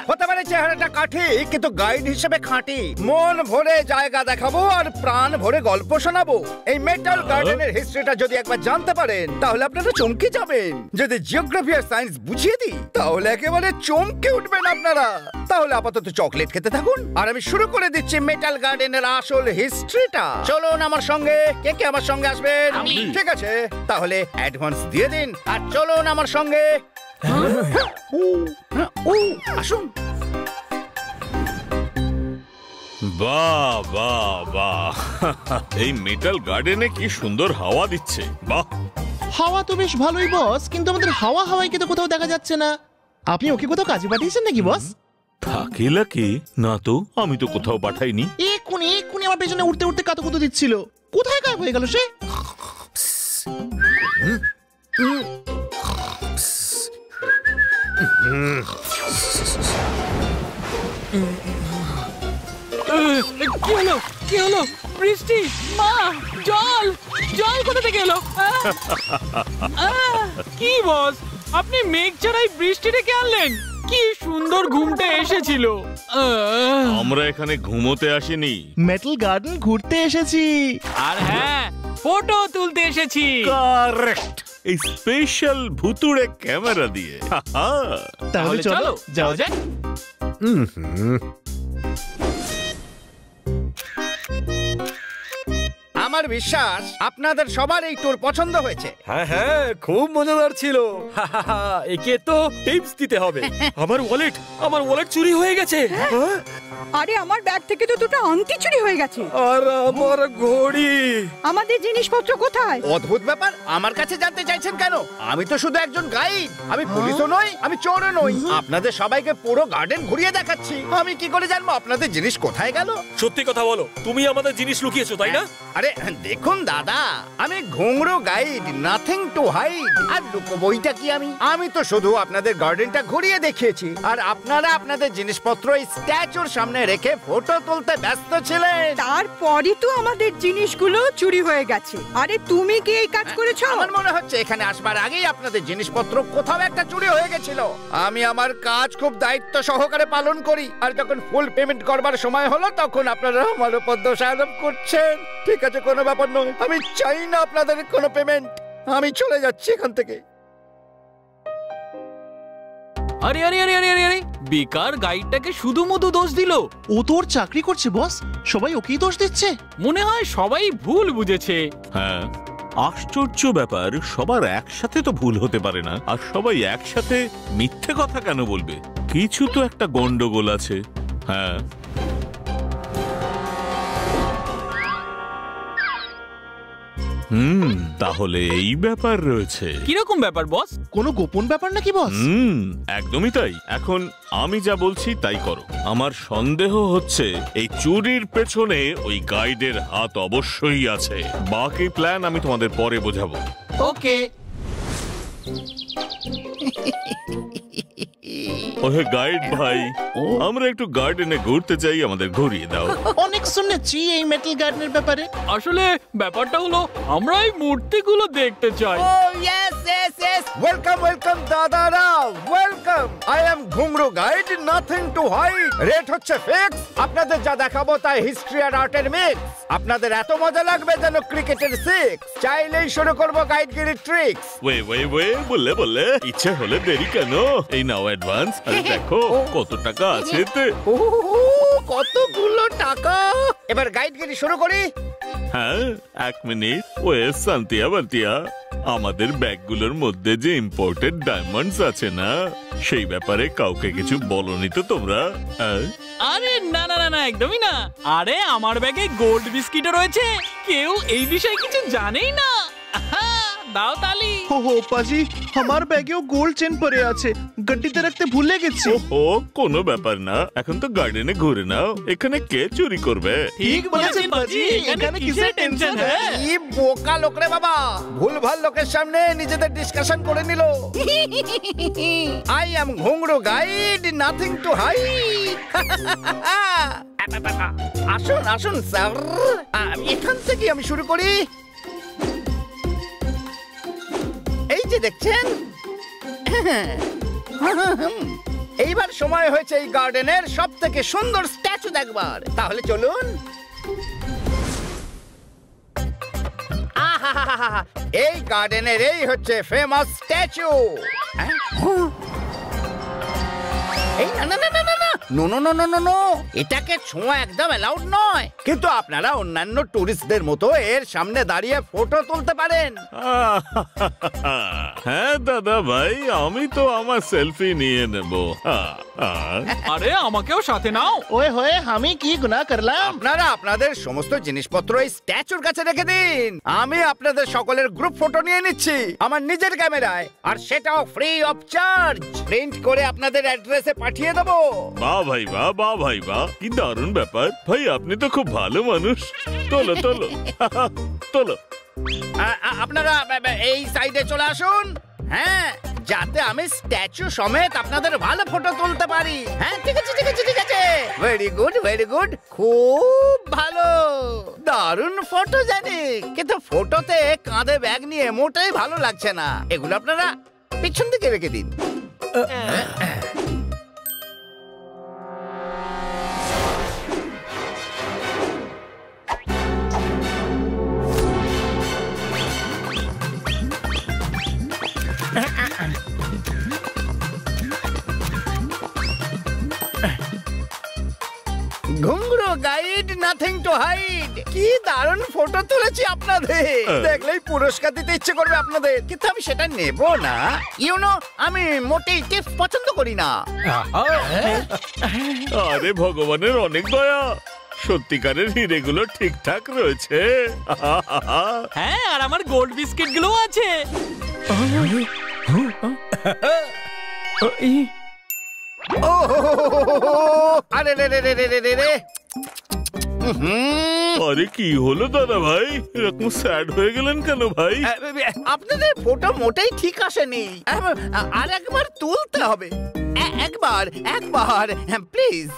হতে পারে চেহারাটা কাঠি, কিন্তু গাইড হিসেবে খাঁটি। মন ভরে জায়গা দেখাবো আর প্রাণ ভরে গল্প শোনাবো। এই মেটাল গার্ডেনের হিস্ট্রিটা যদি একবার জানতে পারেন তাহলে আপনারা চমকে যাবেন। যদি জিওগ্রাফি আর সায়েন্স বুঝিয়ে দিই তাহলে একেবারে চমকে উঠবেন আপনারা। তাহলে আপাতত চকলেট খেতে থাকুন আর আমি শুরু করে দিচ্ছি মেটাল গার্ডেনের আসল হিস্ট্রিটা। চলুন আমার সঙ্গে। কে কে আমার সঙ্গে আসবেন? ঠিক আছে, তাহলে অ্যাডভান্স দিয়ে দিন আর চলুন আমার সঙ্গে। আসুন। বাহ বাহ বাহ, এই মেটাল গার্ডেনে কি সুন্দর হাওয়া দিচ্ছে। বাহ, হাওয়া তো বেশ ভালোই বস, কিন্তু আমাদের হাওয়াইকে তো কোথাও দেখা যাচ্ছে না। আপনি ওকে কোথাও কাজে পাঠিয়েছেন নাকি বস? থাকিলা কি না, তো আমি তো কোথাও পাঠাইনি। এক্ষুনি আমার পেছনে উঠতে উঠতে কাতুকুতু দিচ্ছিল। কোথায় গায়েব হয়ে গেল সে? কি হলো? বৃষ্টি, মা, জল কোথা থেকে এলো? কি বস, আপনি মেঘ ছাড়াই বৃষ্টি ডেকে আনলেন? কি সুন্দর ঘুমটা এসেছিল। আমরা এখানে ঘুমোতে আসিনি, মেটাল গার্ডেন ঘুরতে এসেছি। আর হ্যাঁ, ফটো তুলতে এসেছি। কারেক্ট, এই স্পেশাল ভুতুড়ে ক্যামেরা দিয়ে। তাহলে চলো যাও যাক। আমার বিশ্বাস আপনাদের সবার এই ট্যুর পছন্দ হয়েছে। হ্যাঁ হ্যাঁ, খুব মজাদার ছিল। একে তো টিপস দিতে হবে। আমার ওয়ালেট চুরি হয়ে গেছে। আরে আমার ব্যাগ থেকে তো দুটো আংটি চুরি হয়ে গেছে। আর আমার ঘড়ি। আমাদের জিনিসপত্র কোথায়? অদ্ভুত ব্যাপার, আমার কাছে জানতে চাইছেন কেন? আমি তো শুধু একজন গাইড, আমি পুলিশও নই, আমি চোরও নই। আপনাদের সবাইকে পুরো গার্ডেন ঘুরিয়ে দেখাচ্ছি। আমি কি করে জানবো আপনাদের জিনিস কোথায় গেল? সত্যি কথা বলো, তুমি আমাদের জিনিস লুকিয়েছো তাই না? আরে দেখুন দাদা, আমি ঘুঙরু গাইড, নাথিং টু হাইড। আর লুকোবইটা কি আমি তো শুধু আপনাদের গার্ডেনটা ঘুরিয়ে দেখিয়েছি আর আপনারা আপনাদের জিনিসপত্র এই স্ট্যাচুর সামনে রেখে ফটো তুলতে ব্যস্ত ছিলেন। তারপরই তো আমাদের জিনিসগুলো চুরি হয়ে গেছে। আরে তুমি কি এই কাজ করেছো? আমার মনে হচ্ছে এখানে আসবার আগেই আপনাদের জিনিসপত্র কোথাও একটা চুরি হয়ে গেছিল। আমি আমার কাজ খুব দায়িত্ব সহকারে পালন করি, আর যখন ফুল পেমেন্ট করবার সময় হলো তখন আপনারা আমার উপর দোষারোপ করছেন। ঠিক আছে, কোনো ব্যাপার নয়, আমি চাই না আপনাদের কোনো পেমেন্ট। আমি চলে যাচ্ছি এখান থেকে। আরে আরে আরে আরে আরে, বেকার গাইডটাকে শুধু মধু দোষ দিল। ও তোর চাকরি করছে বস, সবাই ওকেই দোষ দিচ্ছে। মনে হয় সবাই ভুল বুঝেছে। হ্যাঁ, আশ্চর্য ব্যাপার, সবার একসাথে তো ভুল হতে পারে না। আর সবাই একসাথে মিথ্যে কথা কেন বলবে? কিছু তো একটা গন্ডগোল আছে। হ্যাঁ, তাহলে এই ব্যাপার রয়েছে। কিরকম ব্যাপার বস? কোনো গোপন ব্যাপার নাকি বস? একদমই তাই। এখন আমি যা বলছি তাই করো। আমার সন্দেহ হচ্ছে এই চুরির পেছনে ওই গাইডের হাত অবশ্যই আছে। বাকি প্ল্যান আমি তোমাদের পরে বোঝাবো। ওকে। ওহে গাইড ভাই, আমরা একটু গার্ডেনে ঘুরতে চাই, আমাদের ঘুরিয়ে দাও। অনেক শুনেছি এই মেটাল গার্ডেনের ব্যাপারে। আসলে ব্যাপারটা হলো আমরা এই মূর্তিগুলো দেখতে চাই। ওয়েলকাম দাদারা, ওয়েলকাম। আই এম ঘুঙরু guide, nothing to hide. Rate হচ্ছে ফিক্স। আপনাদের যা দেখাবো তাই হিস্ট্রি আর আর্টের মিক্স। আপনাদের এত মজা লাগবে যেন ক্রিকেটের সিক্স। চাইলেই শুরু করবো গাইডগিরির ট্রিক্স। বললে ইচ্ছে হলে দেরি কেন? এই নাও অ্যাডভান্স। দেখো কত টাকা আছে এতে। কতগুলো টাকা। এবার গাইডগিরি শুরু করি। হ্যাঁ, 1 মিনিট। সান্তিয়া বান্তিয়া, আমাদের ব্যাগগুলোর মধ্যে যে ইম্পোর্টেড ডায়মন্ডস আছে না, সেই ব্যাপারে কাউকে কিছু বলনি তো তোমরা? আরে না না না, একদমই না। আরে আমার ব্যাগে গোল্ড বিস্কিটও রয়েছে, কেউ এই বিষয়ে কিছু জানেই না। দাও তালি। हो पाजी, আমার ব্যাগেও গোল্ড চেন পড়ে আছে, গড্ডিতে রাখতে ভুলে গেছি। ও কোনো ব্যাপার না, এখন তো গার্ডেনে ঘুরে নাও, এখানে কে চুরি করবে? ঠিক বলেছেন পাজি, এখানে কিসের টেনশন? এই বোকা লোক রে বাবা, ভুলভাল লোকের সামনে নিজেদের ডিসকাশন করে নিল। আই এম ঘুঙরু গাইড, নাথিং টু হাইড। আসুন আসুন স্যার, এখান থেকে আমি শুরু করি। যে দেখছেন, এইবার সময় হয়েছে এই গার্ডেনের সব থেকে সুন্দর স্ট্যাচু দেখবার। তাহলে চলুন। আহাহাহা, এই গার্ডেনের এই হচ্ছে ফেমাস স্ট্যাচু। এই না না না না না না no no no no no no, এটাকে ছোঁয়া একদম অ্যালাউড নয়। কিন্তু আপনারা অন্যান্য টুরিস্টদের মতো এর সামনে দাঁড়িয়ে ফটো তুলতে পারেন। হ্যাঁ দাদা ভাই, আমি তো আমার সেলফি নিয়ে নেব। আরে আমাকেও সাথে নাও। ওয়ে হয়ে আমি কি গুনাহ করলাম? আপনারা আপনাদের সমস্ত জিনিসপত্র এই স্ট্যাচুর কাছে রেখে দিন। আমি আপনাদের সকলের গ্রুপ ফটো নিয়ে নিচ্ছি আমার নিজের ক্যামেরায়, আর সেটাও ফ্রি অফ চার্জ। প্রিন্ট করে আপনাদের অ্যাড্রেসে পাঠিয়ে দেবো। বাহ ভাই বাহ, বাহ ভাই বাহ, কি দারুণ ব্যাপার ভাই, আপনি তো খুব ভালো মানুষ। তোলো তোলো তোলো। আপনারা এই সাইডে চলে আসুন। হ্যাঁ, যাতে আমি স্ট্যাচু সমেত আপনাদের ভালো ফটো তুলতে পারি। হ্যাঁ ঠিক আছে ঠিক আছে ঠিক আছে। ভেরি গুড ভেরি গুড, খুব ভালো, দারুণ ফটো জানি। কিন্তু ফটোতে কাঁধে ব্যাগ নিয়ে মোটেই ভালো লাগছে না। এগুলো আপনারা পিছন দিকে রেখে দিন। ঘুংরু গাইড, নাথিং টু হাইড। কি দারুণ ফটো তুলেছি আপনাদের, দেখলেই পুরস্কার দিতে ইচ্ছে করবে আপনাদের। কিন্তু আমি সেটা নেব না। ইউনো, আমি মোটেই টিপস পছন্দ করি না। আরে ভগবানের অনেক দয়া, সত্যিকারের হিরেগুলো ঠিকঠাক রয়েছে। হ্যাঁ, আর আমার গোল্ড বিস্কিট গুলো আছে। ও আরে রে রে রে রে রে রে। আরে কি হলো দাদা ভাই, এরকম স্যাড হয়ে গেলেন কেন ভাই? আপনাদের ফটো মোটেই ঠিক আসেনি। আর একবার তুলতে হবে। একবার একবার প্লিজ।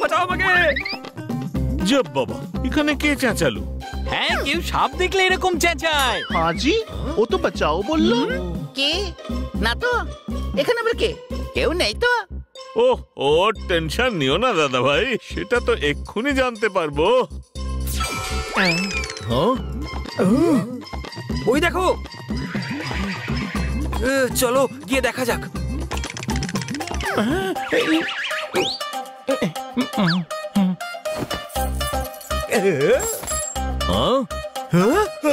বাঁচাও আমাকে। জব বাবা, এখানে কে চেঁচালো? হ্যাঁ, কেউ সাপ দেখলে এরকম চেঁচায়। হাজি, ও তো বাঁচাও বললো। কে? না তো, এখানে আবার কে? কেউ নেই তো। ওহ, ও টেনশন নিও না দাদা ভাই, সেটা তো এক্ষুনি জানতে পারবো। ওই দেখো, চলো গিয়ে দেখা যাক।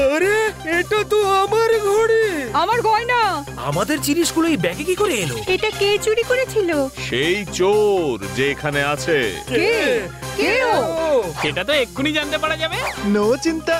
আরে এটা তো আমার ঘড়ি, আমার গয়না। আমাদের জিনিসগুলো এই ব্যাগে কি করে এলো? এটা কে চুরি করেছিল? সেই চোর যে এখানে আছে। কে? কে ও? সেটা তো এক্ষুনি জানতে পারা যাবে। নো চিন্তা।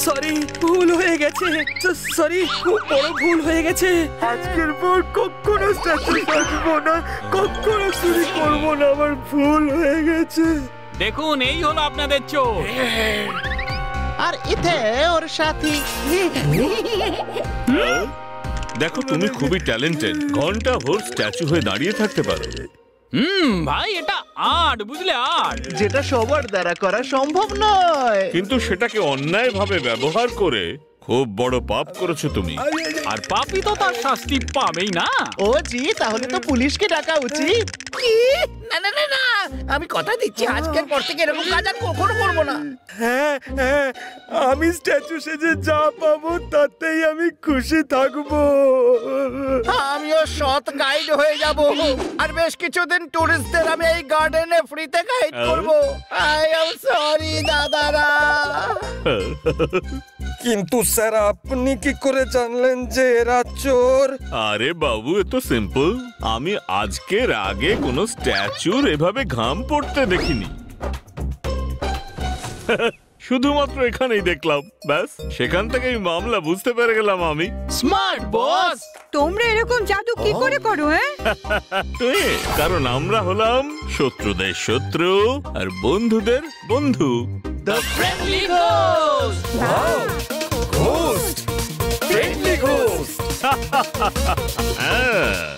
সরি, ভুল হয়ে গেছে। সরি, খুব বড় ভুল হয়ে গেছে। আজকের পর কখনো স্ট্যাচু আসবো না, কখনো চুরি করবো না। আমার ভুল হয়ে গেছে। দেখুন, এই হলো আপনাদের চোর। আর এতে ওর সাথী। দেখো, তুমি খুবই ট্যালেন্টেড, ঘন্টা ভোর স্ট্যাচু হয়ে দাঁড়িয়ে থাকতে পারো। ভাই, এটা আর্ট, বুঝলে, আর্ট। যেটা সবার দ্বারা করা সম্ভব নয়। কিন্তু সেটাকে অন্যায় ভাবে ব্যবহার করে খুব বড় পাপ করেছো তুমি। আর পাপী তো তার শাস্তি পাবেই না। ও জি, তাহলে তো পুলিশকে ডাকা উচিত। কি? না না না না, আমি কথা দিচ্ছি আজকের পর থেকে এরকম কাজ আর কখনো করবো না। হ্যাঁ হ্যাঁ, আমি স্ট্যাচু সেজে যা পাবো তাতেই আমি খুশি থাকবো। আমিও সৎ গাইড হয়ে যাব, আর বেশ কিছুদিন টুরিস্টদের আমি এই গার্ডেনে ফ্রিতে গাইড করব। আই এম সরি দাদারা। কিন্তু স্যার আপনি কি করে জানলেন যে এরা চোর? আরে বাবু এ তো সিম্পল, আমি আজকের আগে কোনো স্ট্যাচুর এভাবে ঘাম পড়তে দেখিনি। শুধুমাত্র এখানেই দেখলাম, ব্যাস সেখান থেকেই মামলা বুঝতে পেরে গেলাম আমি। স্মার্ট বস। তোমরা এরকম জাদু কি করে করো? হ্যাঁ, কারণ আমরা হলাম শত্রুদের শত্রু আর বন্ধুদের বন্ধু। The friendly ghost. Ghost, friendly ghost. হ্যাঁ